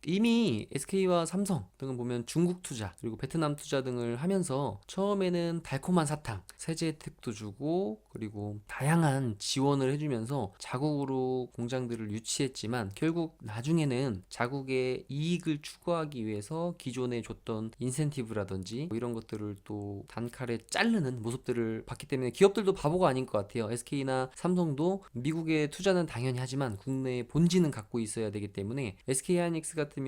이미 SK와 삼성 등을 보면 중국 투자 그리고 베트남 투자 등을 하면서 처음에는 달콤한 사탕, 세제 혜택도 주고 그리고 다양한 지원을 해주면서 자국으로 공장들을 유치했지만 결국 나중에는 자국의 이익을 추구하기 위해서 기존에 줬던 인센티브라든지 뭐 이런 것들을 또 단칼에 자르는 모습들을 봤기 때문에 기업들도 바보가 아닌 것 같아요. SK나 삼성도 미국에 투자는 당연히 하지만 국내 본진은 갖고 있어야 되기 때문에 SK하이닉스 같으면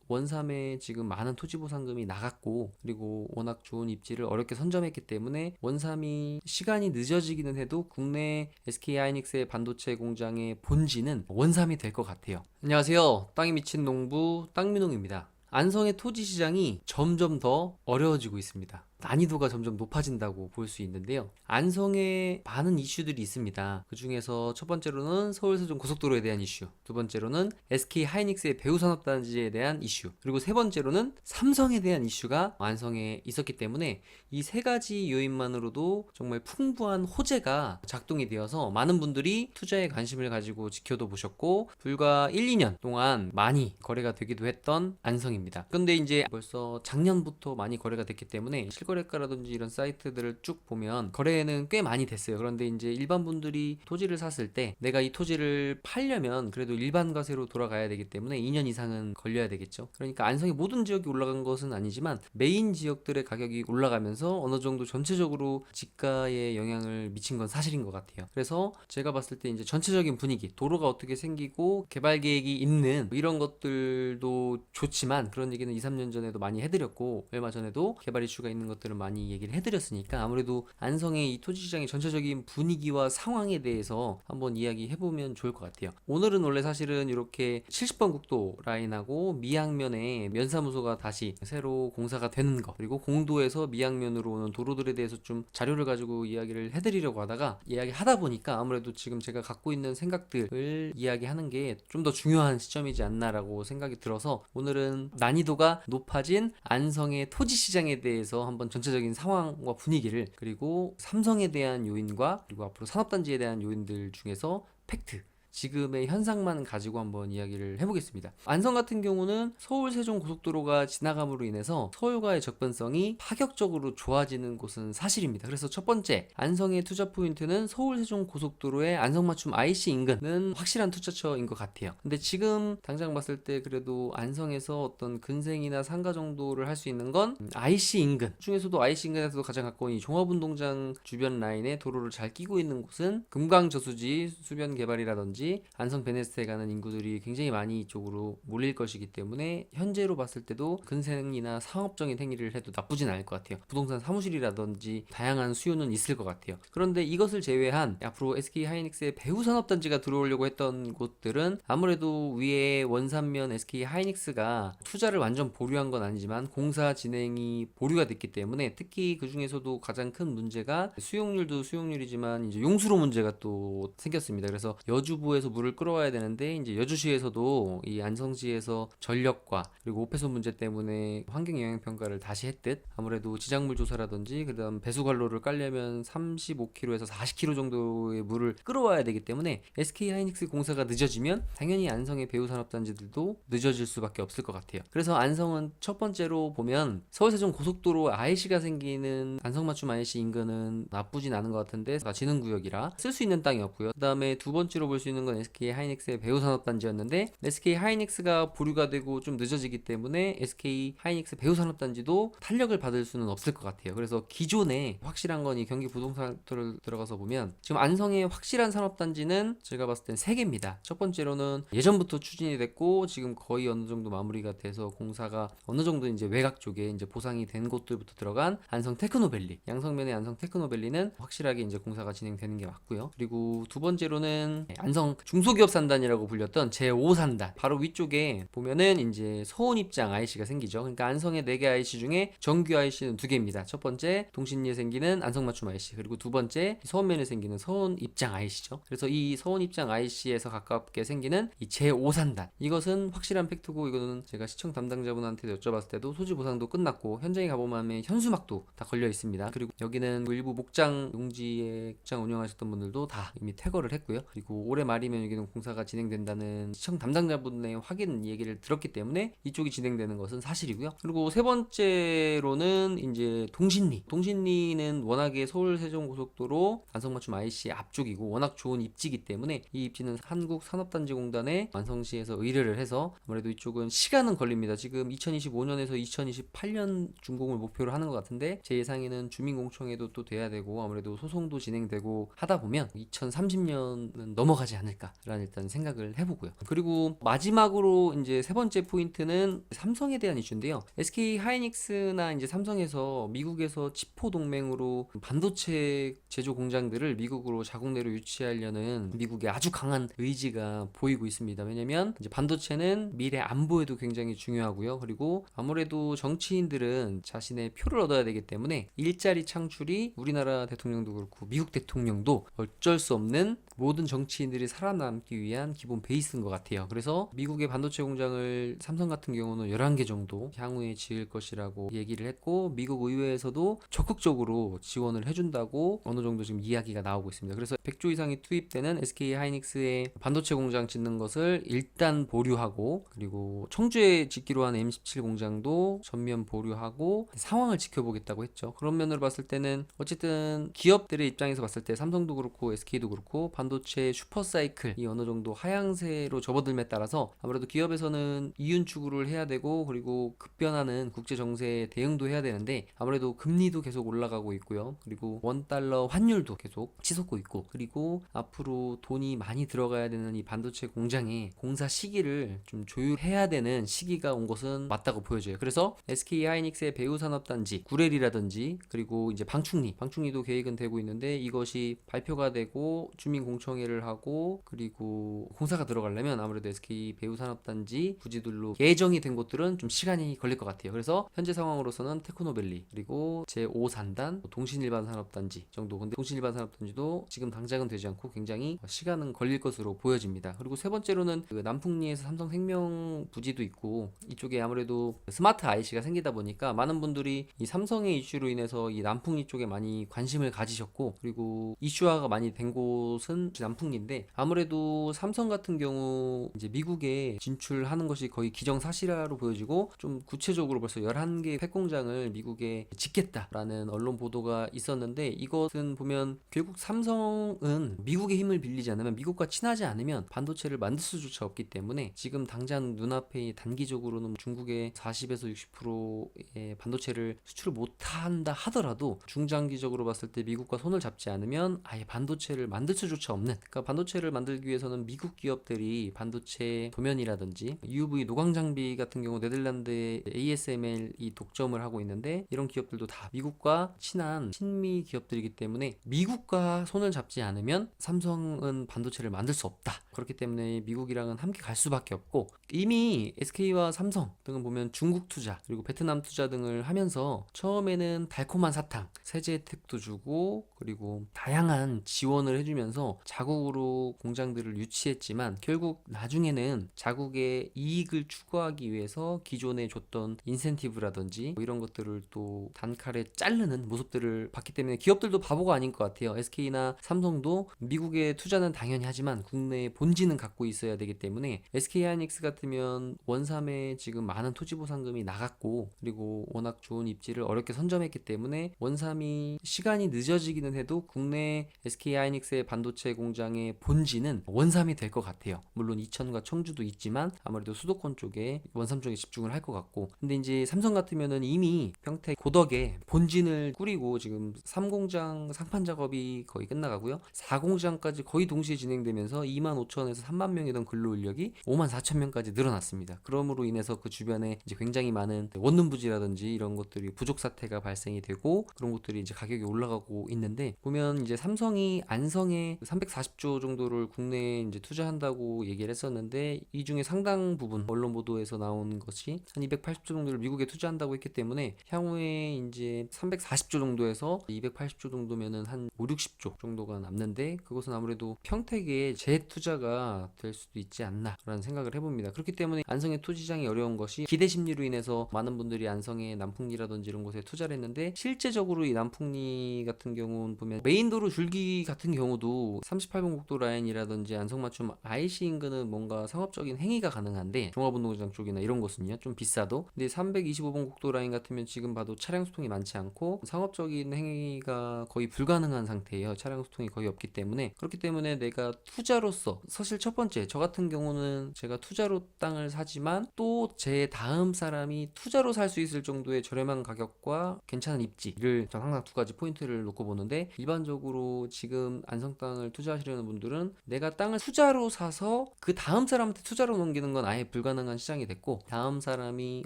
원삼에 지금 많은 토지보상금이 나갔고 그리고 워낙 좋은 입지를 어렵게 선점했기 때문에 원삼이 시간이 늦어지기는 해도 국내 SK하이닉스의 반도체 공장의 본진은 원삼이 될 것 같아요. 안녕하세요. 땅이 미친 농부 땅민홍입니다. 안성의 토지 시장이 점점 더 어려워지고 있습니다. 난이도가 점점 높아진다고 볼 수 있는데요. 안성에 많은 이슈들이 있습니다. 그 중에서 첫 번째로는 서울세종 고속도로에 대한 이슈, 두 번째로는 SK하이닉스의 배우산업단지에 대한 이슈, 그리고 세 번째로는 삼성에 대한 이슈가 안성에 있었기 때문에 이 세 가지 요인만으로도 정말 풍부한 호재가 작동이 되어서 많은 분들이 투자에 관심을 가지고 지켜도 보셨고 불과 1, 2년 동안 많이 거래가 되기도 했던 안성입니다. 근데 이제 벌써 작년부터 많이 거래가 됐기 때문에 실거래가라든지 이런 사이트들을 쭉 보면 거래는 꽤 많이 됐어요. 그런데 이제 일반 분들이 토지를 샀을 때 내가 이 토지를 팔려면 그래도 일반 과세로 돌아가야 되기 때문에 2년 이상은 걸려야 되겠죠. 그러니까 안성의 모든 지역이 올라간 것은 아니지만 메인 지역들의 가격이 올라가면서 어느 정도 전체적으로 집가에 영향을 미친 건 사실인 것 같아요. 그래서 제가 봤을 때 이제 전체적인 분위기, 도로가 어떻게 생기고 개발 계획이 있는 이런 것들도 좋지만 그런 얘기는 2, 3년 전에도 많이 해드렸고 얼마 전에도 개발 이슈가 있는 것들을 많이 얘기를 해드렸으니까 아무래도 안성의 이 토지시장의 전체적인 분위기와 상황에 대해서 한번 이야기해보면 좋을 것 같아요. 오늘은 원래 사실은 이렇게 70번 국도 라인하고 미양면에 면사무소가 다시 새로 공사가 되는 거 그리고 공도에서 미양면으로 오는 도로들에 대해서 좀 자료를 가지고 이야기를 해드리려고 하다가 이야기하다 보니까 아무래도 지금 제가 갖고 있는 생각들을 이야기하는 게 좀 더 중요한 시점이지 않나라고 생각이 들어서 오늘은 난이도가 높아진 안성의 토지시장에 대해서 한번 전체적인 상황과 분위기를 그리고 삼성에 대한 요인과 그리고 앞으로 산업단지에 대한 요인들 중에서 팩트 지금의 현상만 가지고 한번 이야기를 해보겠습니다. 안성 같은 경우는 서울 세종 고속도로가 지나감으로 인해서 서울과의 접근성이 파격적으로 좋아지는 곳은 사실입니다. 그래서 첫 번째 안성의 투자 포인트는 서울 세종 고속도로의 안성맞춤 IC 인근은 확실한 투자처인 것 같아요. 근데 지금 당장 봤을 때 그래도 안성에서 어떤 근생이나 상가 정도를 할 수 있는 건 IC 인근 중에서도 IC 인근에서도 가장 가까운 이 종합운동장 주변 라인에 도로를 잘 끼고 있는 곳은 금강저수지 수변 개발이라든지 안성 베네스트에 가는 인구들이 굉장히 많이 이쪽으로 몰릴 것이기 때문에 현재로 봤을 때도 근생이나 상업적인 행위를 해도 나쁘진 않을 것 같아요. 부동산 사무실이라든지 다양한 수요는 있을 것 같아요. 그런데 이것을 제외한 앞으로 SK하이닉스의 배후산업단지가 들어오려고 했던 곳들은 아무래도 위에 원산면 SK하이닉스가 투자를 완전 보류한 건 아니지만 공사 진행이 보류가 됐기 때문에 특히 그 중에서도 가장 큰 문제가 수용률도 수용률이지만 이제 용수로 문제가 또 생겼습니다. 그래서 여주부에서 물을 끌어와야 되는데 이제 여주시에서도 이 안성시에서 전력과 그리고 오폐수 문제 때문에 환경 영향 평가를 다시 했듯 아무래도 지작물 조사라든지 그다음 배수관로를 깔려면 35km에서 40km 정도의 물을 끌어와야 되기 때문에 SK하이닉스 공사가 늦어지면 당연히 안성의 배후산업단지들도 늦어질 수밖에 없을 것 같아요. 그래서 안성은 첫 번째로 보면 서울세종 고속도로 IC가 생기는 안성맞춤 IC 인근은 나쁘진 않은 것 같은데 지능구역이라 쓸 수 있는 땅이 없고요. 그 다음에 두 번째로 볼 수 있는 건 SK하이닉스의 배후산업단지였는데 SK하이닉스가 보류가 되고 좀 늦어지기 때문에 SK하이닉스 배후산업단지도 탄력을 받을 수는 없을 것 같아요. 그래서 기존에 확실한 건 이 경기 부동산 들어가서 보면 지금 안성의 확실한 산업단지는 제가 봤을 땐 세 개입니다. 첫 번째로는 예전부터 추진이 됐고 지금 거의 어느 정도 마무리가 돼서 공사가 어느 정도 이제 외곽 쪽에 이제 보상이 된 곳들부터 들어간 안성 테크노밸리, 양성면의 안성 테크노밸리는 확실하게 이제 공사가 진행되는 게 맞고요. 그리고 두 번째로는 안성 중소기업 산단이라고 불렸던 제5산단 바로 위쪽에 보면은 이제 서운입장 IC가 생기죠. 그러니까 안성의 4개 IC 중에 정규 IC는 2개입니다. 첫 번째 동신리에 생기는 안성맞춤 IC 그리고 두 번째 서운면에 생기는 서운입장 IC죠. 그래서 이 서운입장 IC에서 가깝게 생기는 이 제5산단 이것은 확실한 팩트고 이거는 제가 시청 담당자분한테 여쭤봤을 때도 소지 보상도 끝났고 현장에 가보면 현수막도 다 걸려 있습니다. 그리고 여기는 일부 목장 용지에 목장 운영하셨던 분들도 다 이미 퇴거를 했고요. 그리고 올해 말 말이면 여기는 공사가 진행된다는 시청 담당자분의 확인 얘기를 들었기 때문에 이쪽이 진행되는 것은 사실이고요. 그리고 세 번째로는 이제 동신리는 워낙에 서울 세종고속도로 완성맞춤 IC 앞쪽이고 워낙 좋은 입지이기 때문에 이 입지는 한국산업단지공단에 완성시에서 의뢰를 해서 아무래도 이쪽은 시간은 걸립니다. 지금 2025년에서 2028년 준공을 목표로 하는 것 같은데 제 예상에는 주민공청회도 또 돼야 되고 아무래도 소송도 진행되고 하다 보면 2030년은 넘어가지 않을까라는 일단 생각을 해보고요. 그리고 마지막으로 이제 세 번째 포인트는 삼성에 대한 이슈인데요. SK 하이닉스나 이제 삼성에서 미국에서 치포 동맹으로 반도체 제조 공장들을 미국으로 자국 내로 유치하려는 미국의 아주 강한 의지가 보이고 있습니다. 왜냐면 이제 반도체는 미래 안보에도 굉장히 중요하고요. 그리고 아무래도 정치인들은 자신의 표를 얻어야 되기 때문에 일자리 창출이 우리나라 대통령도 그렇고 미국 대통령도 어쩔 수 없는 모든 정치인들이 살아남기 위한 기본 베이스인 것 같아요. 그래서 미국의 반도체 공장을 삼성 같은 경우는 11개 정도 향후에 지을 것이라고 얘기를 했고 미국 의회에서도 적극적으로 지원을 해준다고 어느 정도 지금 이야기가 나오고 있습니다. 그래서 100조 이상이 투입되는 SK 하이닉스의 반도체 공장 짓는 것을 일단 보류하고 그리고 청주에 짓기로 한 M17 공장도 전면 보류하고 상황을 지켜보겠다고 했죠. 그런 면으로 봤을 때는 어쨌든 기업들의 입장에서 봤을 때 삼성도 그렇고 SK도 그렇고 반도체 슈퍼사이클이 어느 정도 하향세로 접어들에 따라서 아무래도 기업에서는 이윤 추구를 해야 되고 그리고 급변하는 국제 정세에 대응도 해야 되는데 아무래도 금리도 계속 올라가고 있고요. 그리고 원달러 환율도 계속 치솟고 있고 그리고 앞으로 돈이 많이 들어가야 되는 이 반도체 공장의 공사 시기를 좀 조율해야 되는 시기가 온 것은 맞다고 보여져요. 그래서 SK 하이닉스의 배우산업단지 구렐이라든지 그리고 이제 방충리도 계획은 되고 있는데 이것이 발표가 되고 주민공청회를 하고 그리고 공사가 들어가려면 아무래도 SK 배우산업단지 부지들로 예정이 된 곳들은 좀 시간이 걸릴 것 같아요. 그래서 현재 상황으로서는 테크노밸리 그리고 제5산단 동신일반산업단지 정도. 근데 동신일반산업단지도 지금 당장은 되지 않고 굉장히 시간은 걸릴 것으로 보여집니다. 그리고 세 번째로는 그 남풍리에서 삼성생명 부지도 있고 이쪽에 아무래도 스마트 IC가 생기다 보니까 많은 분들이 이 삼성의 이슈로 인해서 이 남풍리 쪽에 많이 관심을 가지셨고 그리고 이슈화가 많이 된 곳은 남풍리인데 아무래도 삼성 같은 경우 이제 미국에 진출하는 것이 거의 기정사실화로 보여지고 좀 구체적으로 벌써 11개 폐공장을 미국에 짓겠다라는 언론 보도가 있었는데 이것은 보면 결국 삼성은 미국의 힘을 빌리지 않으면 미국과 친하지 않으면 반도체를 만들 수조차 없기 때문에 지금 당장 눈앞에 단기적으로는 중국의 40에서 60%의 반도체를 수출을 못한다 하더라도 중장기적으로 봤을 때 미국과 손을 잡지 않으면 아예 반도체를 만들 수조차 없는 그러니까 반도체를 만들기 위해서는 미국 기업들이 반도체 도면이라든지 UV 노광 장비 같은 경우 네덜란드의 ASML이 독점을 하고 있는데 이런 기업들도 다 미국과 친한 친미 기업들이기 때문에 미국과 손을 잡지 않으면 삼성은 반도체를 만들 수 없다. 그렇기 때문에 미국이랑은 함께 갈 수밖에 없고 이미 SK와 삼성 등은 보면 중국 투자 그리고 베트남 투자 등을 하면서 처음에는 달콤한 사탕 세제 혜택도 주고 그리고 다양한 지원을 해주면서 자국으로 공장들을 유치했지만 결국 나중에는 자국의 이익을 추구하기 위해서 기존에 줬던 인센티브라든지 뭐 이런 것들을 또 단칼에 자르는 모습들을 봤기 때문에 기업들도 바보가 아닌 것 같아요. SK나 삼성도 미국의 투자는 당연히 하지만 국내에 본진은 갖고 있어야 되기 때문에 SK하이닉스 같으면 원삼에 지금 많은 토지보상금이 나갔고 그리고 워낙 좋은 입지를 어렵게 선점했기 때문에 원삼이 시간이 늦어지기는 해도 국내 SK하이닉스의 반도체 공장의 본진은 원삼이 될 것 같아요. 물론 이천과 청주도 있지만 아무래도 수도권 쪽에 원삼 쪽에 집중을 할 것 같고 근데 이제 삼성 같으면은 이미 평택 고덕에 본진을 꾸리고 지금 3공장 상판 작업이 거의 끝나가고요. 4공장까지 거의 동시에 진행되면서 25,000에서 3만 명이던 근로 인력이 54,000명까지 늘어났습니다. 그럼으로 인해서 그 주변에 이제 굉장히 많은 원룸 부지라든지 이런 것들이 부족 사태가 발생이 되고 그런 것들이 이제 가격이 올라가고 있는데 보면 이제 삼성이 안성에 340조 정도를 국내에 이제 투자한다고 얘기를 했었는데 이 중에 상당 부분 언론 보도에서 나온 것이 한 280조 정도를 미국에 투자한다고 했기 때문에 향후에 이제 340조 정도에서 280조 정도면은 한 5, 60조 정도가 남는데 그것은 아무래도 평택에 재투자가 문제가 될 수도 있지 않나라는 생각을 해봅니다. 그렇기 때문에 안성의 토지장이 어려운 것이 기대 심리로 인해서 많은 분들이 안성의 남풍리라든지 이런 곳에 투자를 했는데, 실제적으로 이 남풍리 같은 경우는 보면 메인도로 줄기 같은 경우도 38번 국도 라인이라든지 안성맞춤 IC 인근은 뭔가 상업적인 행위가 가능한데, 종합운동장 쪽이나 이런 곳은요 좀 비싸도. 근데 325번 국도 라인 같으면 지금 봐도 차량 소통이 많지 않고 상업적인 행위가 거의 불가능한 상태예요. 차량 소통이 거의 없기 때문에. 그렇기 때문에 내가 투자로서, 사실 첫 번째 저 같은 경우는 제가 투자로 땅을 사지만 또 제 다음 사람이 투자로 살 수 있을 정도의 저렴한 가격과 괜찮은 입지를 전 항상 두 가지 포인트를 놓고 보는데, 일반적으로 지금 안성 땅을 투자하시려는 분들은 내가 땅을 투자로 사서 그 다음 사람한테 투자로 넘기는 건 아예 불가능한 시장이 됐고, 다음 사람이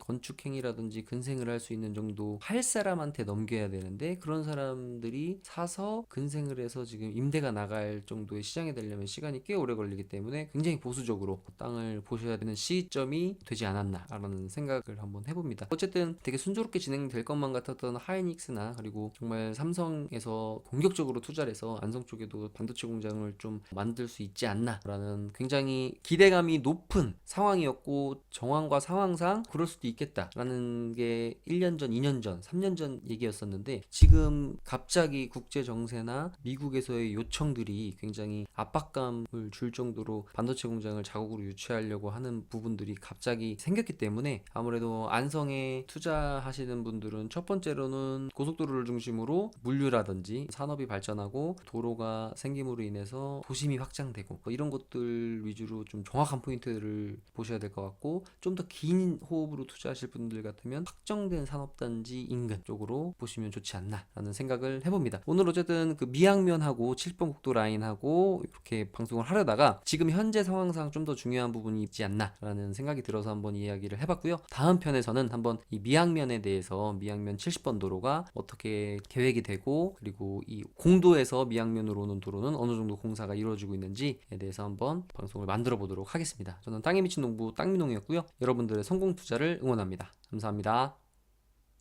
건축행위라든지 근생을 할 수 있는 정도 할 사람한테 넘겨야 되는데, 그런 사람들이 사서 근생을 해서 지금 임대가 나갈 정도의 시장이 되려면 시간이 꽤 오래 걸리기 때문에 굉장히 보수적으로 땅을 보셔야 되는 시점이 되지 않았나라는 생각을 한번 해봅니다. 어쨌든 되게 순조롭게 진행될 것만 같았던 하이닉스나, 그리고 정말 삼성에서 공격적으로 투자를 해서 안성 쪽에도 반도체 공장을 좀 만들 수 있지 않나라는 굉장히 기대감이 높은 상황이었고, 정황과 상황상 그럴 수도 있겠다라는 게 1년 전, 2년 전, 3년 전 얘기였었는데, 지금 갑자기 국제 정세나 미국에서의 요청들이 굉장히 압박감을 줄 정도로 반도체 공장을 자국으로 유치하려고 하는 부분들이 갑자기 생겼기 때문에, 아무래도 안성에 투자하시는 분들은 첫 번째로는 고속도로를 중심으로 물류라든지 산업이 발전하고 도로가 생김으로 인해서 도심이 확장되고 뭐 이런 것들 위주로 좀 정확한 포인트를 보셔야 될 것 같고, 좀 더 긴 호흡으로 투자하실 분들 같으면 확정된 산업단지 인근 쪽으로 보시면 좋지 않나라는 생각을 해봅니다. 오늘 어쨌든 그 미양면하고 7번 국도 라인하고 이렇게 방송을 하려다가 지금 현재 상황상 좀 더 중요한 부분이 있지 않나라는 생각이 들어서 한번 이야기를 해봤고요. 다음 편에서는 한번 이 미양면에 대해서, 미양면 70번 도로가 어떻게 계획이 되고, 그리고 이 공도에서 미양면으로 오는 도로는 어느 정도 공사가 이루어지고 있는지에 대해서 한번 방송을 만들어 보도록 하겠습니다. 저는 땅에 미친 농부 땅민홍이었고요. 여러분들의 성공 투자를 응원합니다. 감사합니다.